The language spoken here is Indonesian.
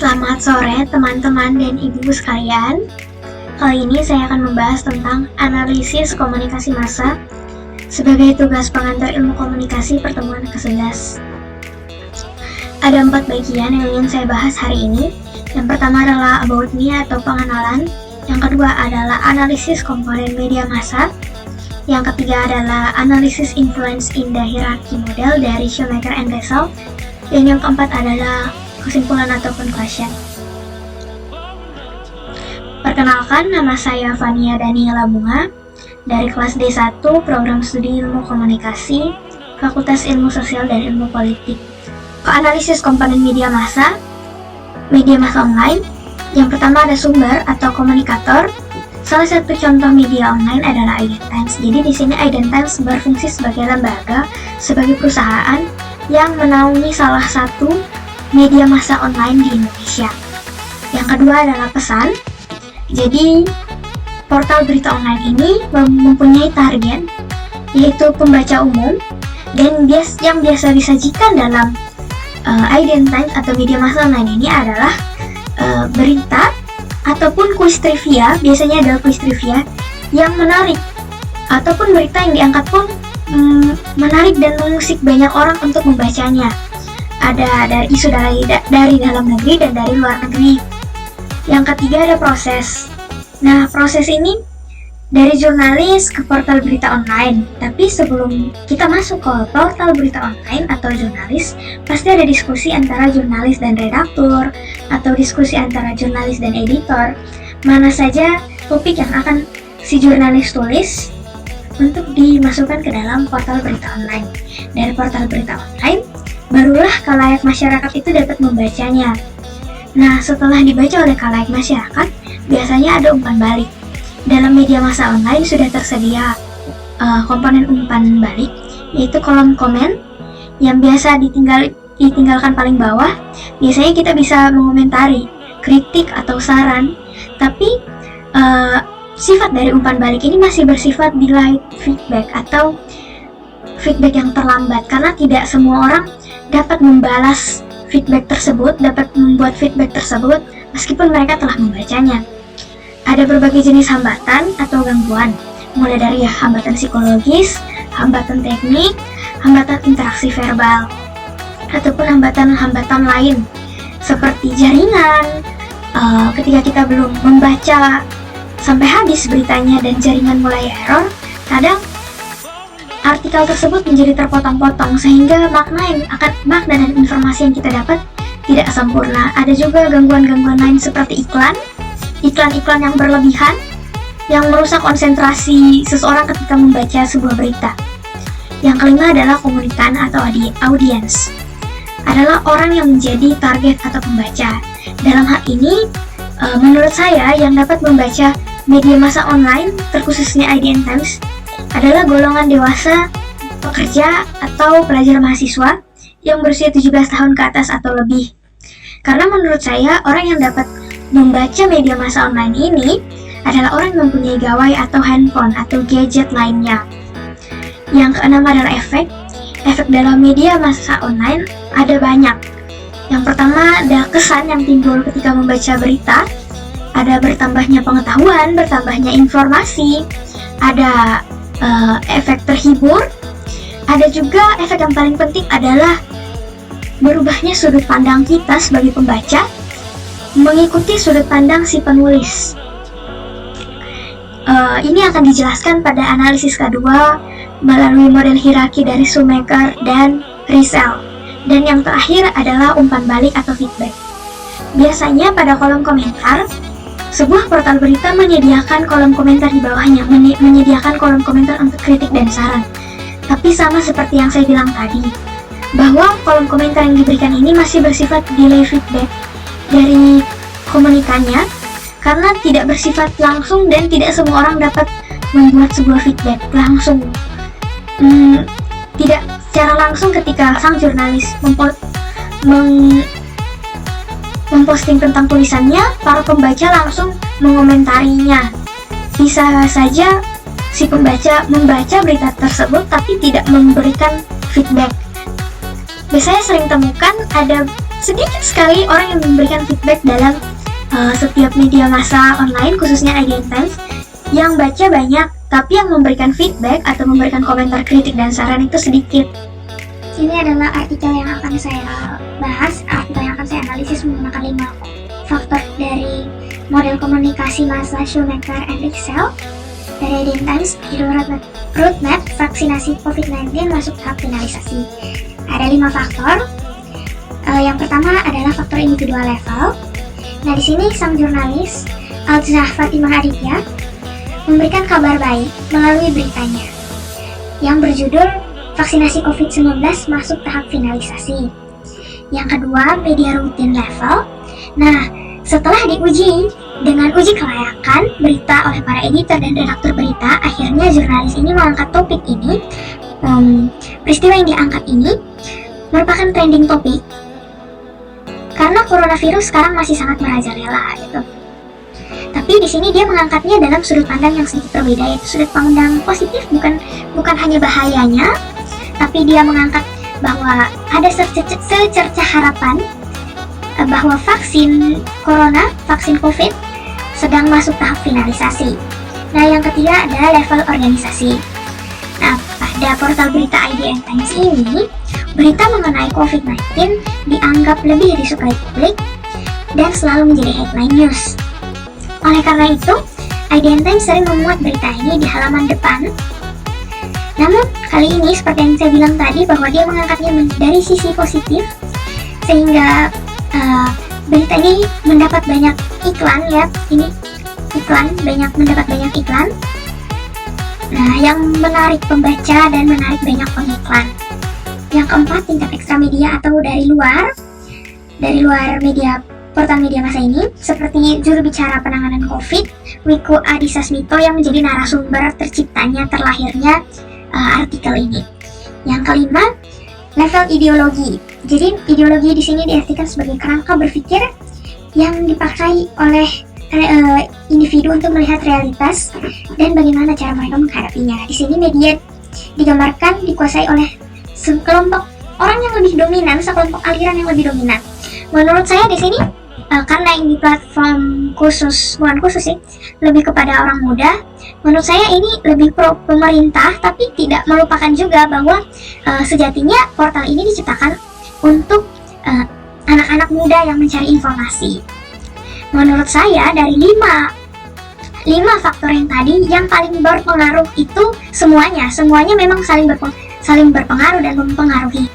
Selamat sore teman-teman dan ibu sekalian. Kali ini saya akan membahas tentang analisis komunikasi massa sebagai tugas pengantar ilmu komunikasi pertemuan ke-11. Ada 4 bagian yang ingin saya bahas hari ini. Yang pertama adalah about me atau pengenalan. Yang kedua adalah analisis komponen media massa. Yang ketiga adalah analisis influence in the hierarchy model dari Shoemaker and Russell. Dan yang keempat adalah kesimpulan ataupun question. Perkenalkan, nama saya Fania Daniela Bunga dari kelas D1 Program Studi Ilmu Komunikasi Fakultas Ilmu Sosial dan Ilmu Politik. Analisis komponen media massa online. Yang pertama ada sumber atau komunikator. Salah satu contoh media online adalah iDentimes. Jadi di sini iDentimes berfungsi sebagai lembaga, sebagai perusahaan yang menaungi salah satu media massa online di Indonesia. Yang kedua adalah pesan. Jadi portal berita online ini mempunyai target, yaitu pembaca umum, dan yang biasa disajikan dalam iDentimes atau media massa online ini adalah berita ataupun kuis trivia. Biasanya adalah kuis trivia yang menarik, ataupun berita yang diangkat pun menarik dan mengusik banyak orang untuk membacanya. Ada dari isu dari dalam negeri dan dari luar negeri. Yang ketiga ada proses. Nah, proses ini dari jurnalis ke portal berita online. Tapi sebelum kita masuk ke portal berita online atau jurnalis, pasti ada diskusi antara jurnalis dan redaktur, atau diskusi antara jurnalis dan editor. Mana saja topik yang akan si jurnalis tulis untuk dimasukkan ke dalam portal berita online. Dari portal berita online, barulah khalayak masyarakat itu dapat membacanya. Nah, setelah dibaca oleh khalayak masyarakat, biasanya ada umpan balik. Dalam media massa online sudah tersedia komponen umpan balik, yaitu kolom komen yang biasa ditinggalkan paling bawah. Biasanya kita bisa mengomentari, kritik atau saran, tapi sifat dari umpan balik ini masih bersifat delayed feedback atau feedback yang terlambat, karena tidak semua orang dapat membalas feedback tersebut, dapat membuat feedback tersebut meskipun mereka telah membacanya. Ada berbagai jenis hambatan atau gangguan, mulai dari hambatan psikologis, hambatan teknik, hambatan interaksi verbal, ataupun hambatan-hambatan lain seperti jaringan. Ketika kita belum membaca sampai habis beritanya dan jaringan mulai error, kadang artikel tersebut menjadi terpotong-potong sehingga makna dan informasi yang kita dapat tidak sempurna. Ada juga gangguan-gangguan lain seperti iklan yang berlebihan yang merusak konsentrasi seseorang ketika membaca sebuah berita. Yang kelima adalah komunikan atau audiens. Adalah orang yang menjadi target atau pembaca. Dalam hal ini, menurut saya yang dapat membaca media massa online, terkhususnya iDentimes, adalah golongan dewasa, pekerja, atau pelajar mahasiswa yang berusia 17 tahun ke atas atau lebih. Karena menurut saya, orang yang dapat membaca media massa online ini adalah orang yang mempunyai gawai atau handphone atau gadget lainnya. Yang keenam adalah efek. Efek dalam media massa online ada banyak. Yang pertama adalah kesan yang timbul ketika membaca berita. Ada bertambahnya pengetahuan, bertambahnya informasi, ada efek terhibur. Ada juga efek yang paling penting adalah berubahnya sudut pandang kita sebagai pembaca mengikuti sudut pandang si penulis. Ini akan dijelaskan pada analisis kedua melalui model hierarki dari Shoemaker dan Russell. Dan yang terakhir adalah umpan balik atau feedback. Biasanya pada kolom komentar, sebuah portal berita menyediakan kolom komentar di bawahnya, menyediakan kolom komentar untuk kritik dan saran. Tapi sama seperti yang saya bilang tadi, bahwa kolom komentar yang diberikan ini masih bersifat delay feedback dari komunikannya, karena tidak bersifat langsung dan tidak semua orang dapat membuat sebuah feedback langsung. Tidak secara langsung ketika sang jurnalis memposting tentang tulisannya, para pembaca langsung mengomentarinya. Bisa saja si pembaca membaca berita tersebut tapi tidak memberikan feedback. Biasanya sering temukan ada Sedikit sekali orang yang memberikan feedback dalam setiap media massa online, khususnya IDN Times, yang baca banyak, tapi yang memberikan feedback atau memberikan komentar kritik dan saran itu sedikit. Ini adalah artikel yang akan saya bahas, artikel yang akan saya analisis menggunakan 5 faktor dari model komunikasi massa Shoemaker and Excel dari IDN Times, judul roadmap vaksinasi COVID-19 masuk tahap finalisasi. Ada 5 faktor. Yang pertama adalah faktor individual level. Nah, di sini sang jurnalis Alzah Fatimah Aditya memberikan kabar baik melalui beritanya yang berjudul vaksinasi COVID-19 masuk tahap finalisasi. Yang kedua, media rutin level. Nah, setelah diuji dengan uji kelayakan berita oleh para editor dan redaktur berita, akhirnya jurnalis ini mengangkat topik ini. Peristiwa yang diangkat ini merupakan trending topik karena coronavirus sekarang masih sangat merajalela gitu. Tapi di sini dia mengangkatnya dalam sudut pandang yang sedikit berbeda, yaitu sudut pandang positif, bukan hanya bahayanya, tapi dia mengangkat bahwa ada secerca harapan bahwa vaksin corona, vaksin COVID sedang masuk tahap finalisasi. Nah, yang ketiga adalah level organisasi. Nah, pada portal berita IDN Times ini, berita mengenai COVID-19 dianggap lebih disukai publik dan selalu menjadi headline news. Oleh karena itu, IDN Times sering memuat berita ini di halaman depan. Namun, kali ini seperti yang saya bilang tadi, bahwa dia mengangkatnya dari sisi positif, sehingga berita ini mendapat banyak iklan ya. Ini iklan, mendapat banyak iklan. Nah, yang menarik pembaca dan menarik banyak pengiklan. Yang keempat, tingkat ekstra media atau dari luar media, portal media massa ini, seperti juru bicara penanganan COVID, Wiku Adhisa Smito, yang menjadi narasumber terlahirnya artikel ini. Yang kelima, level ideologi. Jadi ideologi di sini diartikan sebagai kerangka berpikir yang dipakai oleh individu untuk melihat realitas dan bagaimana cara mereka menghadapinya. Di sini media digambarkan dikuasai oleh sekelompok orang yang lebih dominan, sekelompok aliran yang lebih dominan. Menurut saya di sini karena ini platform bukan khusus sih, lebih kepada orang muda. Menurut saya ini lebih pro pemerintah, tapi tidak melupakan juga bahwa sejatinya portal ini diciptakan untuk anak-anak muda yang mencari informasi. Menurut saya dari 5 faktor yang tadi, yang paling berpengaruh itu semuanya memang saling berpengaruh dan mempengaruhi.